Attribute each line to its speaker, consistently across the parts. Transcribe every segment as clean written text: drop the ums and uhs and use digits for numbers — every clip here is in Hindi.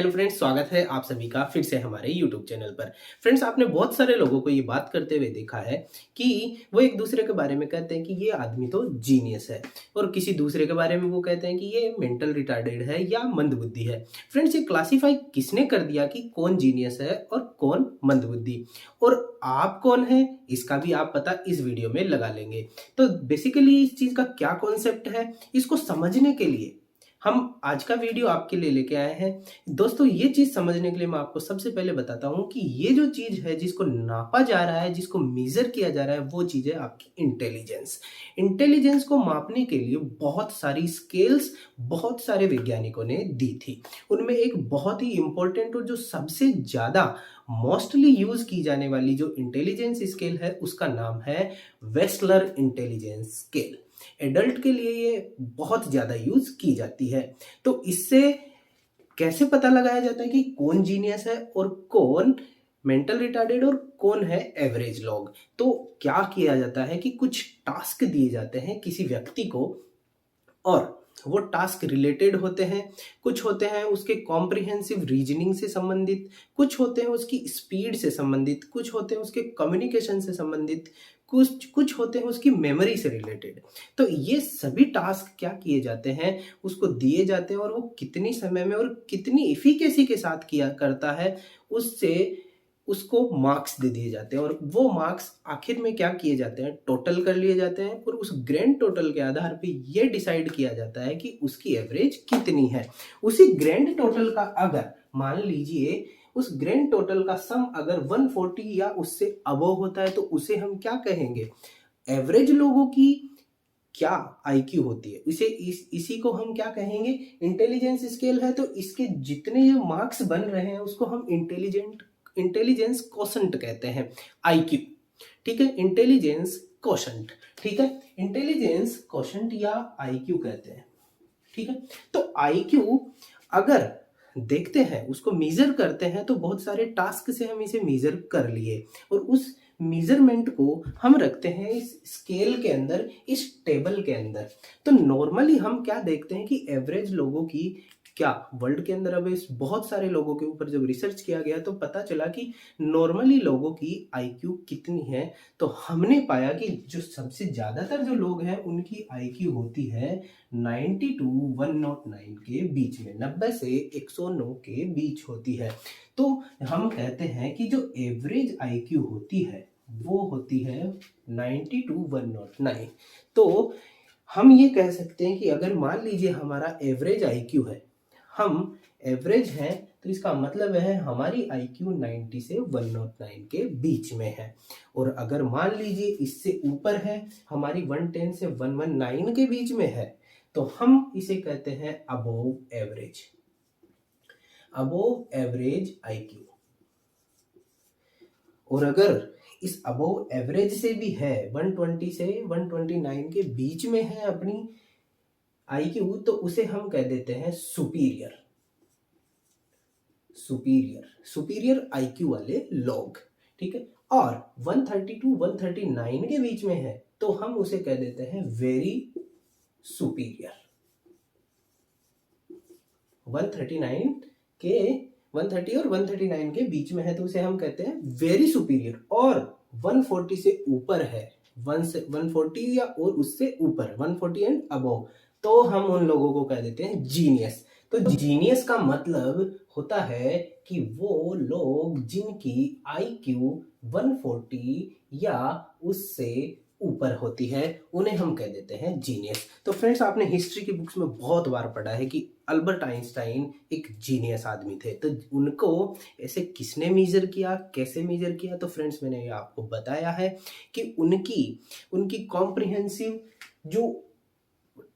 Speaker 1: हेलो फ्रेंड्स, स्वागत है आप सभी का फिर से हमारे यूट्यूब चैनल पर। फ्रेंड्स, आपने बहुत सारे लोगों को ये बात करते हुए देखा है कि वो एक दूसरे के बारे में कहते हैं कि ये आदमी तो जीनियस है, और किसी दूसरे के बारे में वो कहते हैं कि ये मेंटल रिटार्डेड है या मंदबुद्धि है। फ्रेंड्स, ये क्लासीफाई किसने कर दिया कि कौन जीनियस है और कौन मंदबुद्धि, और आप कौन है इसका भी आप पता इस वीडियो में लगा लेंगे। तो बेसिकली इस चीज़ का क्या कॉन्सेप्ट है, इसको समझने के लिए हम आज का वीडियो आपके लिए लेके आए हैं। दोस्तों, ये चीज़ समझने के लिए मैं आपको सबसे पहले बताता हूँ कि ये जो चीज़ है जिसको नापा जा रहा है, जिसको मेज़र किया जा रहा है, वो चीज़ है आपकी इंटेलिजेंस। इंटेलिजेंस को मापने के लिए बहुत सारी स्केल्स बहुत सारे वैज्ञानिकों ने दी थी। उनमें एक बहुत ही इम्पोर्टेंट और जो सबसे ज़्यादा मोस्टली यूज़ की जाने वाली जो इंटेलिजेंस स्केल है, उसका नाम है वेस्लर इंटेलिजेंस स्केल। एडल्ट के लिए ये बहुत ज़्यादा यूज़ की जाती है। तो इससे कैसे पता लगाया जाता है कि कौन जीनियस है और कौन मेंटल रिटार्डेड और कौन है एवरेज लोग? तो क्या किया जाता है कि कुछ टास्क दिए जाते हैं किसी व्यक्ति को, और वो टास्क रिलेटेड होते हैं। कुछ होते हैं उसके कॉम्प्रिहेंसिव रीजनिंग से संबंधित, कुछ होते हैं उसकी स्पीड से संबंधित, कुछ होते हैं उसके कम्युनिकेशन से संबंधित, कुछ कुछ होते हैं उसकी मेमोरी से रिलेटेड। तो ये सभी टास्क क्या किए जाते हैं, उसको दिए जाते हैं, और वो कितनी समय में और कितनी इफिकेसी के साथ किया करता है, उससे उसको मार्क्स दे दिए जाते हैं। और वो मार्क्स आखिर में क्या किए जाते हैं, टोटल कर लिए जाते हैं, और उस ग्रैंड टोटल के आधार पे ये डिसाइड किया जाता है कि उसकी एवरेज कितनी है। उसी ग्रैंड टोटल का अगर मान लीजिए उस ग्रैंड टोटल का सम अगर 140 या उससे अबव होता है, तो उसे हम क्या कहेंगे, एवरेज लोगों की क्या आईक्यू होती है, इसी को हम क्या कहेंगे, इंटेलिजेंस स्केल है। तो इसके जितने ये मार्क्स बन रहे हैं उसको हम इंटेलिजेंस क्वोशंट कहते हैं, आईक्यू। ठीक है, इंटेलिजेंस क्वोशंट। ठीक है, इंटेलिजेंस क्वोशंट या आईक्यू कहते हैं। ठीक है, तो आईक्यू अगर देखते हैं, उसको मेजर करते हैं, तो बहुत सारे टास्क से हम इसे मेजर कर लिए, और उस मेजरमेंट को हम रखते हैं इस स्केल के अंदर, इस टेबल के अंदर। तो नॉर्मली हम क्या देखते हैं कि एवरेज लोगों की क्या वर्ल्ड के अंदर, अब इस बहुत सारे लोगों के ऊपर जब रिसर्च किया गया तो पता चला कि नॉर्मली लोगों की आईक्यू कितनी है। तो हमने पाया कि जो सबसे ज़्यादातर जो लोग हैं उनकी आईक्यू होती है 90 टू 109 के बीच में, 90 से 109 के बीच होती है। तो हम कहते हैं कि जो एवरेज आईक्यू होती है वो होती है 90 टू 109। तो हम ये कह सकते हैं कि अगर मान लीजिए हमारा एवरेज आईक्यू है, हम एवरेज हैं, तो इसका मतलब है हमारी आईक्यू 90 से 109 के बीच में है। और अगर मान लीजिए इससे ऊपर है, हमारी 110 से 119 के बीच में है, तो हम इसे कहते हैं above average, above average IQ. और अगर इस अबोव एवरेज से भी है, 120 से 129 के बीच में है अपनी आईक्यू, तो उसे हम कह देते हैं सुपीरियर, सुपीरियर, सुपीरियर आईक्यू वाले लोग। ठीक है, और 130 टू 139 के बीच में है, तो हम उसे कह देते हैं वेरी सुपीरियर। 139 के 130 और 139 के बीच में है, तो उसे हम कहते हैं वेरी सुपीरियर। और 140 से ऊपर है, 140 या और उससे ऊपर, 140 एंड अबव, तो हम उन लोगों को कह देते हैं जीनियस। तो जीनियस का मतलब होता है कि वो लोग जिनकी आईक्यू 140 या उससे ऊपर होती है, उन्हें हम कह देते हैं जीनियस। तो फ्रेंड्स, आपने हिस्ट्री की बुक्स में बहुत बार पढ़ा है कि अल्बर्ट आइंस्टाइन एक जीनियस आदमी थे। तो उनको ऐसे किसने मेजर किया, कैसे मेजर किया? तो फ्रेंड्स, मैंने ये आपको बताया है कि उनकी उनकी कॉम्प्रिहेंसिव जो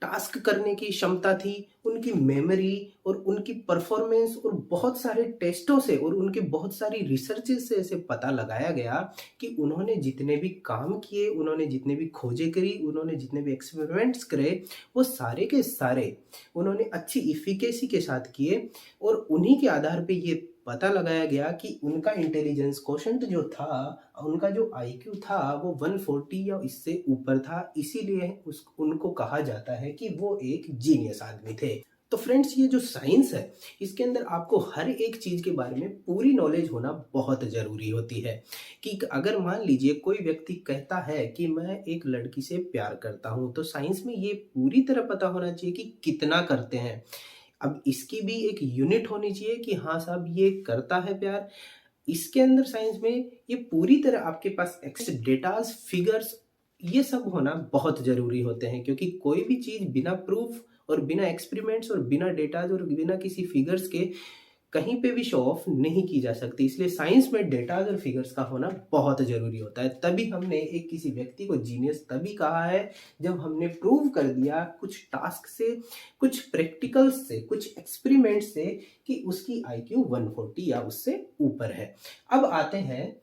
Speaker 1: टास्क करने की क्षमता थी, उनकी मेमोरी और उनकी परफॉर्मेंस, और बहुत सारे टेस्टों से और उनके बहुत सारी रिसर्चेस से ऐसे पता लगाया गया कि उन्होंने जितने भी काम किए, उन्होंने जितने भी खोजें करी, उन्होंने जितने भी एक्सपेरिमेंट्स करे, वो सारे के सारे उन्होंने अच्छी इफिकेसी के साथ किए। और उन्हीं के आधार पे ये पता लगाया गया कि उनका इंटेलिजेंस क्वोशंट जो था, उनका जो आईक्यू था, वो 140 या इससे ऊपर था। इसीलिए उनको कहा जाता है कि वो एक जीनियस आदमी थे। तो फ्रेंड्स ये जो साइंस है इसके अंदर आपको हर एक चीज़ के बारे में पूरी नॉलेज होना बहुत ज़रूरी होती है। कि अगर मान लीजिए कोई व्यक्ति कहता है कि मैं एक लड़की से प्यार करता हूँ, तो साइंस में ये पूरी तरह पता होना चाहिए कि कितना करते हैं। अब इसकी भी एक यूनिट होनी चाहिए कि हाँ साहब ये करता है प्यार। इसके अंदर साइंस में ये पूरी तरह आपके पास डेटाज, फिगर्स, ये सब होना बहुत ज़रूरी होते हैं, क्योंकि कोई भी चीज़ बिना प्रूफ और बिना एक्सपेरिमेंट्स और बिना डेटाज और बिना किसी फिगर्स के कहीं पे भी शो ऑफ नहीं की जा सकती। इसलिए साइंस में डेटाज और फिगर्स का होना बहुत ज़रूरी होता है। तभी हमने एक किसी व्यक्ति को जीनियस तभी कहा है जब हमने प्रूव कर दिया कुछ टास्क से, कुछ प्रैक्टिकल्स से, कुछ एक्सपेरिमेंट्स से कि उसकी आईक्यू 140 या उससे ऊपर है। अब आते हैं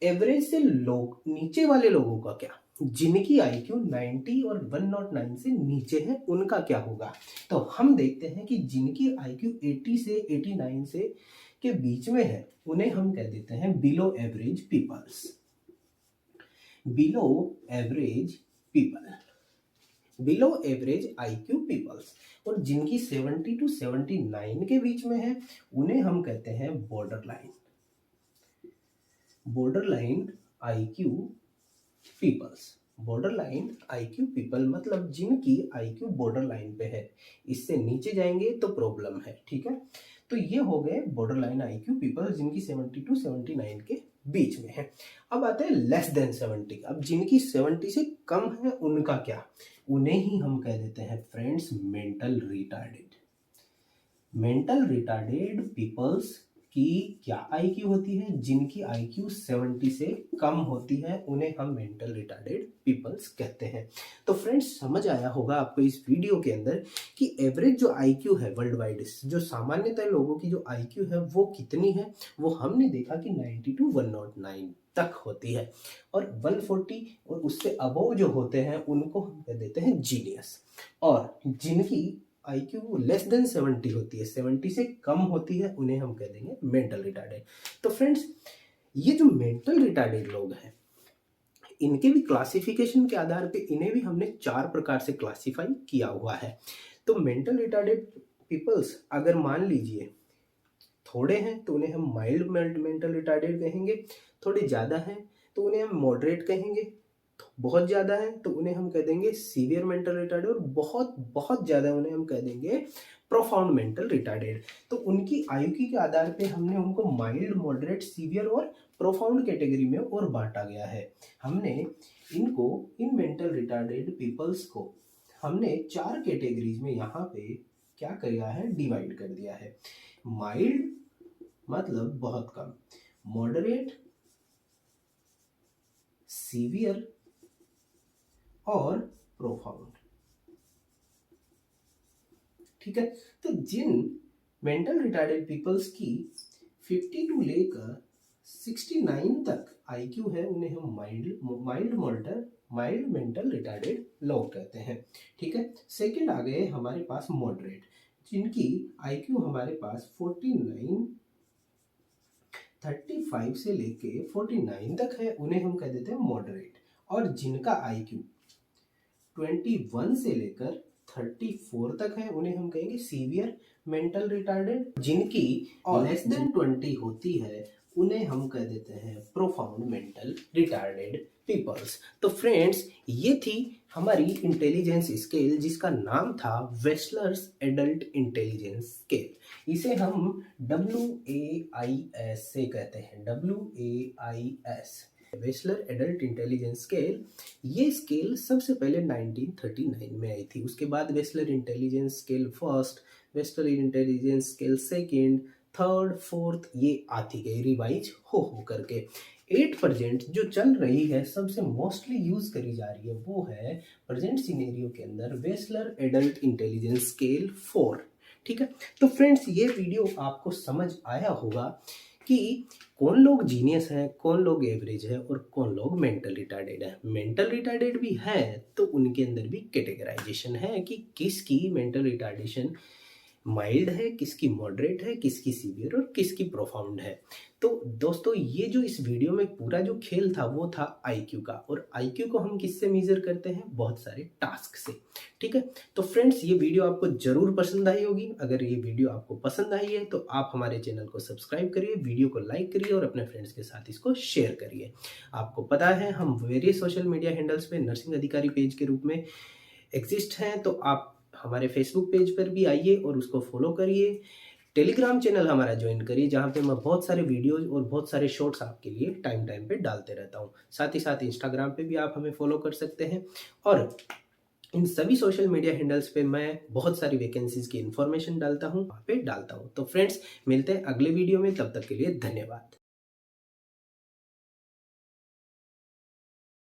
Speaker 1: एवरेज से लोग नीचे वाले लोगों का क्या, जिनकी आईक्यू 90 और 109 से नीचे है उनका क्या होगा। तो हम देखते हैं कि जिनकी आईक्यू 80 से 89 से के बीच में है उन्हें हम कह देते हैं below average peoples. Below average people, below average IQ peoples. और जिनकी 70 टू 79 के बीच में है उन्हें हम कहते हैं border line, border line IQ peoples. Border line IQ people मतलब जिनकी आईक्यू बॉर्डर लाइन पे है, इससे नीचे जाएंगे तो प्रॉब्लम है, ठीक है। तो ये हो गए बॉर्डर लाइन आईक्यू पीपल जिनकी 70 टू 79 के बीच में है। अब आते हैं लेस देन 70। अब जिनकी 70 से कम है उनका क्या, उन्हें ही हम कह देते हैं friends mental retarded. Mental retarded peoples की क्या आईक्यू होती है, जिनकी आईक्यू 70 से कम होती है उन्हें हम मेंटल रिटार्डेड पीपल्स कहते हैं। तो फ्रेंड्स समझ आया होगा आपको इस वीडियो के अंदर कि एवरेज जो आईक्यू है वर्ल्ड वाइड, जो सामान्यतः लोगों की जो आईक्यू है वो कितनी है, वो हमने देखा कि 90 टू 109 तक होती है। और 140 और उससे अबव जो होते हैं उनको हम कह देते हैं जीनियस। और जिनकी आईक्यू लेस देन 70 होती है, 70 से कम होती है, उन्हें हम कह देंगे मेंटल रिटार्डेड। तो फ्रेंड्स ये जो मेंटल रिटार्डेड लोग हैं इनके भी क्लासिफिकेशन के आधार पे इन्हें भी हमने 4 प्रकार से क्लासिफाई किया हुआ है। तो मेंटल रिटार्डेड पीपल्स अगर मान लीजिए थोड़े हैं तो उन्हें हम माइल्ड मेंटल रिटार्डेड कहेंगे, थोड़े ज़्यादा हैं तो उन्हें हम मॉडरेट कहेंगे, बहुत ज़्यादा है तो उन्हें हम कह देंगे सीवियर मेंटल रिटार्डेड, और बहुत बहुत ज़्यादा उन्हें हम कह देंगे प्रोफाउंड मेंटल रिटार्डेड। तो उनकी आयु के आधार पे हमने उनको माइल्ड, मॉडरेट, सीवियर और प्रोफाउंड कैटेगरी में और बांटा गया है। हमने इनको, इन मेंटल रिटार्डेड पीपल्स को हमने 4 कैटेगरीज में यहाँ पे क्या किया है, डिवाइड कर दिया है। माइल्ड मतलब बहुत कम, मॉडरेट, सीवियर और प्रोफाउंड, ठीक है। तो जिन मेंटल रिटार्डेड पीपल्स की 50 टू लेकर 69 तक आईक्यू है उन्हें हम माइल्ड मेंटल रिटार्डेड लोग कहते हैं, ठीक है। सेकंड आ गए हमारे पास मॉडरेट, जिनकी आईक्यू हमारे पास 35 से लेके 49 तक है उन्हें हम कह देते हैं मॉडरेट। और जिनका आईक्यू 21 से लेकर 34 तक है उन्हें हम कहेंगे सीवियर मेंटल रिटार्डेड। जिनकी लेस देन 20 होती है उन्हें हम कह देते हैं प्रोफाउंड मेंटल रिटार्डेड पीपल्स। तो फ्रेंड्स ये थी हमारी इंटेलिजेंस स्केल जिसका नाम था वेस्लर्स एडल्ट इंटेलिजेंस स्केल। इसे हम WAIS से कहते हैं, WAIS, Wechsler adult intelligence scale. ये स्केल सबसे पहले 1939 में आई थी। उसके बाद Wechsler intelligence scale first, Wechsler intelligence scale second, third, fourth, ये आती गई रिवाइज हो करके। 8% जो चल रही है, सबसे मोस्टली यूज करी जा रही है, वो है प्रेजेंट सिनेरियो के अंदर वेस्लर एडल्ट इंटेलिजेंस स्केल 4, ठीक है। तो फ्रेंड्स ये वीडियो आपको समझ आया होगा कि कौन लोग जीनियस है, कौन लोग एवरेज है और कौन लोग मेंटल रिटार्डेड है। मेंटल रिटार्डेड भी है तो उनके अंदर भी कैटेगराइजेशन है कि किसकी मेंटल रिटार्डेशन माइल्ड है, किसकी मॉडरेट है, किसकी सीवियर और किसकी प्रोफाउंड है। तो दोस्तों ये जो इस वीडियो में पूरा जो खेल था वो था आईक्यू का, और आईक्यू को हम किससे मेजर करते हैं? बहुत सारे टास्क से। ठीक है, तो फ्रेंड्स ये वीडियो आपको जरूर पसंद आई होगी। अगर ये वीडियो आपको पसंद आई है तो आप हमारे चैनल को सब्सक्राइब करिए, वीडियो को लाइक करिए और अपने फ्रेंड्स के साथ इसको शेयर करिए। आपको पता है हम वेरियस सोशल मीडिया हैंडल्स पे नर्सिंग अधिकारी पेज के रूप में एग्जिस्ट हैं, तो आप हमारे फेसबुक पेज पर भी आइए और उसको फॉलो करिए। टेलीग्राम चैनल हमारा ज्वाइन करिए, जहाँ पे मैं बहुत सारे वीडियोज और बहुत सारे शॉर्ट्स आपके लिए टाइम टाइम पे डालते रहता हूँ। साथ ही साथ इंस्टाग्राम पे भी आप हमें फॉलो कर सकते हैं, और इन सभी सोशल मीडिया हैंडल्स पे मैं बहुत सारी वैकेंसीज की इन्फॉर्मेशन डालता हूँ, वहाँ पे डालता हूँ। तो फ्रेंड्स मिलते हैं अगले वीडियो में, तब तक के लिए धन्यवाद।